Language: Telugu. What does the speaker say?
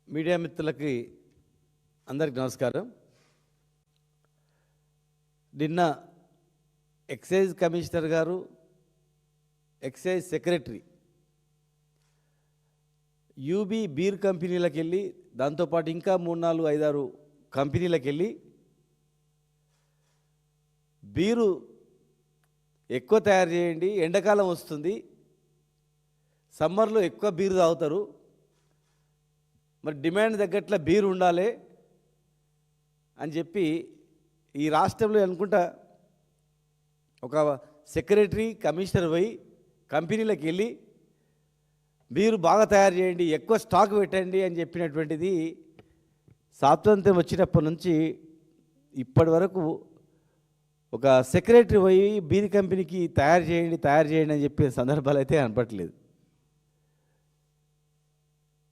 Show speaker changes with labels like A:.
A: మీడియా మిత్రులకి అందరికి నమస్కారం. నిన్న ఎక్సైజ్ కమిషనర్ గారు, ఎక్సైజ్ సెక్రటరీ యూబీ బీర్ కంపెనీలకు వెళ్ళి, దాంతోపాటు ఇంకా 3, 4, 5, 6 కంపెనీలకు వెళ్ళి బీరు ఎక్కువ తయారు చేయండి, ఎండాకాలం వస్తుంది, సమ్మర్లో ఎక్కువ బీరు తాగుతారు, మరి డిమాండ్ తగ్గట్ల బీరు ఉండాలి అని చెప్పి ఈ రాష్ట్రంలో అనుకుంటా ఒక సెక్రటరీ కమిషనర్ పోయి కంపెనీలకు వెళ్ళి బీరు బాగా తయారు చేయండి, ఎక్కువ స్టాక్ పెట్టండి అని చెప్పినటువంటిది స్వాతంత్ర్యం వచ్చినప్పటి నుంచి ఇప్పటి వరకు ఒక సెక్రటరీ పోయి బీర్ కంపెనీకి తయారు చేయండి అని చెప్పే సందర్భాలు అయితే కనపట్లేదు.